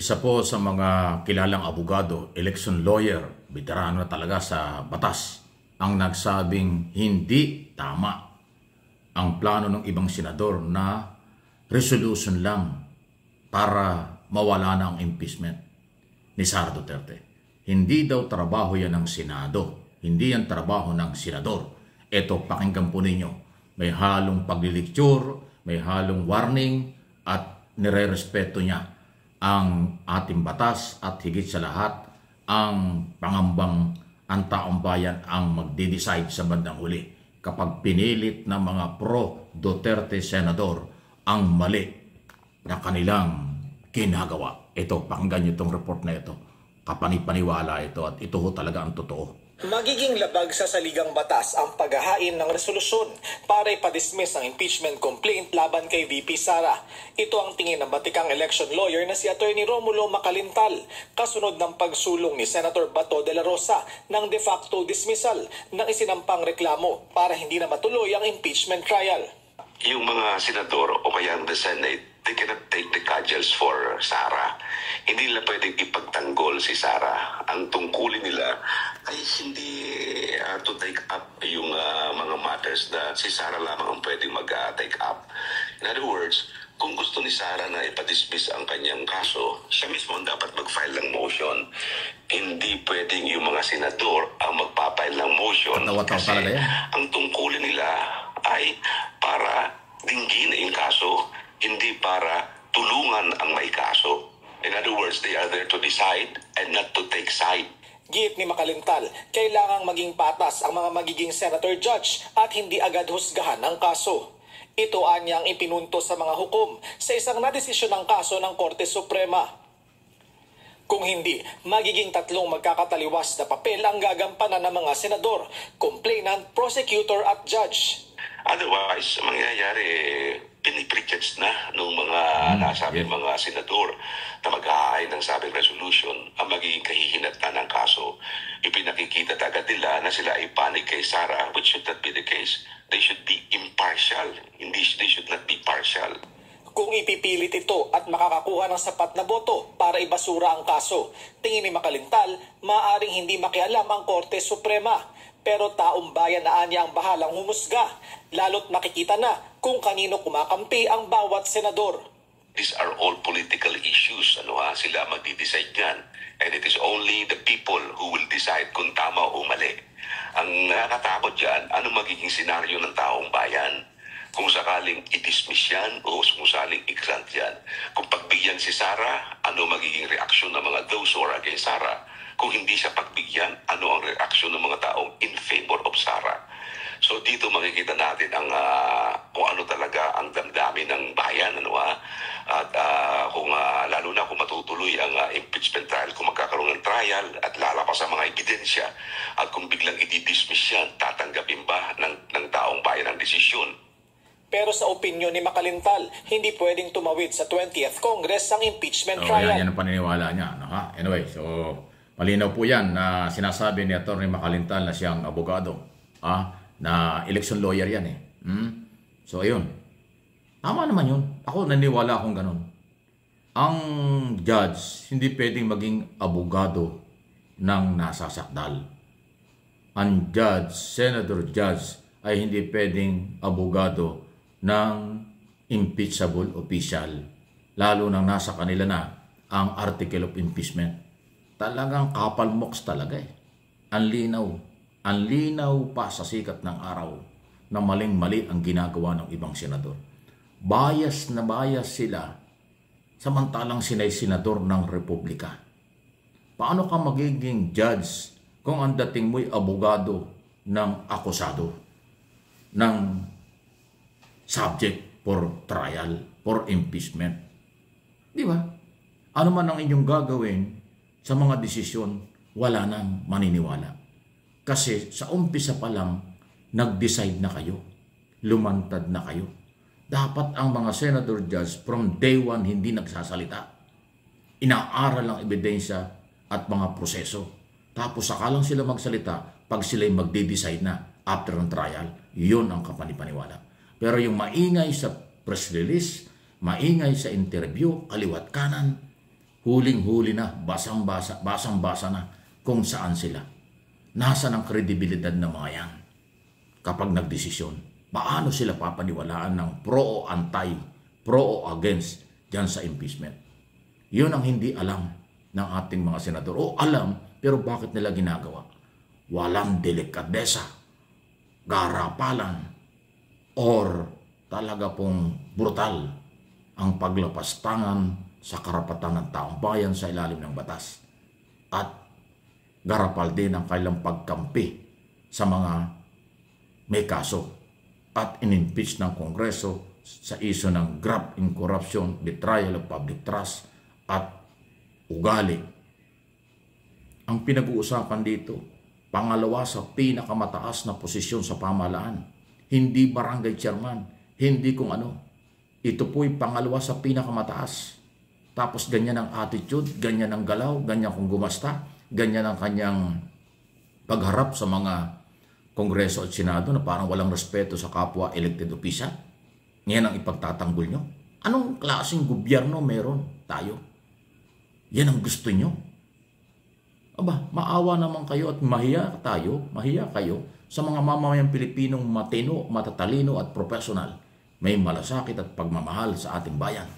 Isa po sa mga kilalang abogado, election lawyer, veterano na talaga sa batas, ang nagsabing hindi tama ang plano ng ibang senador na resolution lang para mawala na ang impeachment ni Sara Duterte. Hindi daw trabaho yan ng Senado, hindi yan trabaho ng senador. Ito, pakinggan po ninyo, may halong paglilecture, may halong warning at nire-respeto niya ang ating batas at higit sa lahat ang pangambang ang taong bayan ang magde-decide sa bandang huli kapag pinilit ng mga pro-Duterte senador ang mali na kanilang ginagawa. Ito, pakinggan niyo itong report na ito. Kapanipaniwala ito at ito ho talaga ang totoo. Magiging labag sa saligang batas ang paghahain ng resolusyon para ipadismiss ang impeachment complaint laban kay VP Sara. Ito ang tingin ng batikang election lawyer na si Attorney Romulo Macalintal, kasunod ng pagsulong ni Senator Bato de la Rosa ng de facto dismissal ng isinampang reklamo para hindi na matuloy ang impeachment trial. Yung mga senador o kaya the Senate, they cannot take the cudgels for Sara. Hindi nila pwedeng ipagtanggol si Sara. Ang tungkulin nila ay hindi to take up yung mga matters na si Sara lamang ang pwedeng mag-take up. In other words, kung gusto ni Sara na ipadismiss ang kanyang kaso, siya mismo ang dapat mag-file ng motion. Hindi pwedeng yung mga senador ang magpapile ng motion kasi ang tungkulin nila ay para dinggin yung kaso, hindi para tulungan ang may kaso. In other words, they are there to decide and not to take side. Giit ni Macalintal, kailangang maging patas ang mga magiging senator judge at hindi agad husgahan ang kaso. Ito anyang ipinunto sa mga hukom sa isang nadesisyon ng kaso ng Korte Suprema. Kung hindi, magiging tatlong magkakataliwas na papel ang gagampanan ng mga senador, complainant, prosecutor at judge. Otherwise, mangyayari, piniprejudge na ng mga nasabing mga senador na mag-aay ng sabing resolution ang magiging kahihinatnan ng kaso. Ipinakikita agad nila na sila ay panig kay Sara, which should not be the case. They should be impartial. They should not be partial. Kung ipipilit ito at makakakuha ng sapat na boto para ibasura ang kaso, tingin ni Macalintal, maaaring hindi makialam ang Korte Suprema. Pero taong bayan na anya ang bahalang humusga, lalo't makikita na kung kanino kumakampi ang bawat senador. These are all political issues. Sila magdi-decide yan. And it is only the people who will decide kung tama o mali. Ang nakakatakot dyan, ano magiging senaryo ng taong bayan? Kung sakaling i-dismiss yan o kung sakaling i-grant yan. Kung pagbigyan si Sara, ano magiging reaksyon ng mga those who are against Sara? Kung hindi siya pagbigyan, ano ang reaksyon ng mga taong in favor of Sara? So dito makikita natin ang kung ano talaga ang damdamin ng bayan, at kung lalo na kung matutuloy ang impeachment trial, kung magkakaroon ng trial at lalakas ang mga ebidensya, at kung biglang i-dismiss yan, tatanggapin ba ng taong bayan ang desisyon? Pero sa opinyon ni Macalintal, hindi pwedeng tumawid sa 20th Congress ang impeachment trial. Yan ang paniniwala niya. Anyway, so malinaw po yan na sinasabi ni Atty. Macalintal na siyang abogado. Na election lawyer yan eh. So ayun. Tama naman yun. Ako naniwala akong ganun. Ang judge hindi pwedeng maging abogado ng nasasakdal. Ang judge, senator judge, ay hindi pwedeng abogado ng impeachable official. Lalo nang nasa kanila na ang article of impeachment. Talagang kapalmoks talaga eh. Ang linaw. Ang linaw pa sa sikat ng araw na maling-mali ang ginagawa ng ibang senador. Bias na bias sila samantalang sinay senador ng Republika. Paano ka magiging judge kung ang dating mo'y abogado ng akusado, ng subject for trial, for impeachment? Di ba? Ano man ang inyong gagawin sa mga desisyon, wala nang maniniwala. Kasi sa umpisa pa lang, nag-decide na kayo. Lumantad na kayo. Dapat ang mga senador judge from day one hindi nagsasalita. Inaaral ang ebidensya at mga proseso. Tapos saka lang sila magsalita pag sila'y magde-decide na after ng trial. Yun ang kapanipaniwala. Pero yung maingay sa press release, maingay sa interview, kaliwat kanan, Huling-huli na, basang-basa na kung saan sila. Nasaan ang kredibilidad ng mga yan? Kapag nagdesisyon, paano sila papaniwalaan ng pro o anti, pro o against dyan sa impeachment? Yun ang hindi alam ng ating mga senador. O alam, pero bakit nila ginagawa? Walang delikadesa, garapalan, or talaga pong brutal ang paglapastangan sa karapatan ng taong bayan sa ilalim ng batas. At garapal din ang kailang pagkampi sa mga may kaso at in-impeach ng Kongreso sa isyu ng graft in corruption, betrayal of public trust at ugali. Ang pinag-uusapan dito, pangalawa sa pinakamataas na posisyon sa pamahalaan, hindi barangay chairman, hindi kung ano. Ito po'y pangalawa sa pinakamataas. Tapos ganyan ang attitude, ganyan ang galaw, ganyan kung gumasta, ganyan ang kanyang pagharap sa mga Kongreso at Senado na parang walang respeto sa kapwa elected official. Ngayon ang ipagtatanggol nyo. Anong klaseng gobyerno meron tayo? Yan ang gusto nyo. Aba, maawa naman kayo at mahiya kayo sa mga mamamayang Pilipinong matino, matatalino at professional. May malasakit at pagmamahal sa ating bayan.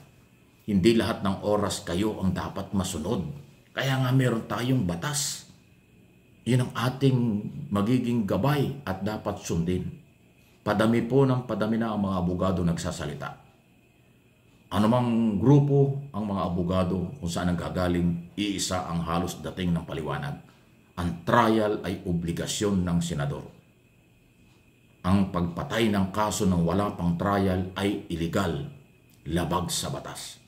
Hindi lahat ng oras kayo ang dapat masunod. Kaya nga meron tayong batas. Yun ang ating magiging gabay at dapat sundin. Padami po ng padami na ang mga abogado nagsasalita. Anumang grupo ang mga abogado kung saan ang gagaling, iisa ang halos dating ng paliwanag. Ang trial ay obligasyon ng senador. Ang pagpatay ng kaso ng wala pang trial ay illegal, labag sa batas.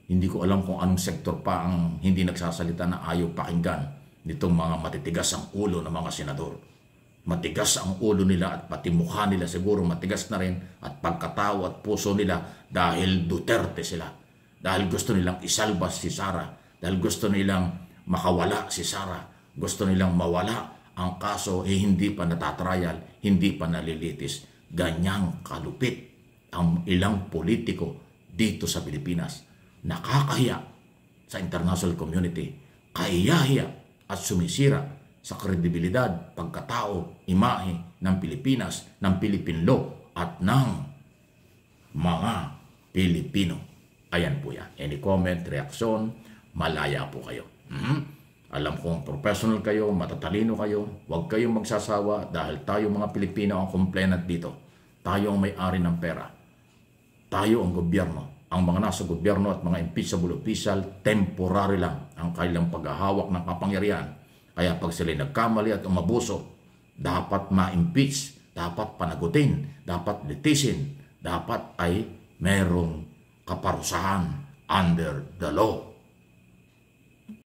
Hindi ko alam kung anong sektor pa ang hindi nagsasalita na ayaw pakinggan nitong mga matitigas ang ulo ng mga senador. Matigas ang ulo nila at pati mukha nila siguro matigas na rin at pagkatao at puso nila dahil Duterte sila. Dahil gusto nilang isalbas si Sara. Dahil gusto nilang makawala si Sara. Gusto nilang mawala ang kaso hindi pa natatrial, hindi pa nalilitis. Ganyang kalupit ang ilang politiko dito sa Pilipinas. Nakakahiya sa international community, kahiyahiya at sumisira sa kredibilidad, pagkatao, imahe ng Pilipinas, ng Philippine law at ng mga Pilipino. Ayan po yan. Any comment, reaksyon, malaya po kayo. Alam kong professional kayo, matatalino kayo, huwag kayong magsasawa dahil tayo mga Pilipino ang complainant dito. Tayo ang may-ari ng pera. Tayo ang gobyerno. Ang mga nasa gobyerno at mga impeachable official, temporary lang ang kailang paghahawak ng kapangyarihan. Kaya pag sila nagkamali at umabuso, dapat ma-impeach, dapat panagutin, dapat litisin, dapat ay merong kaparusahan under the law.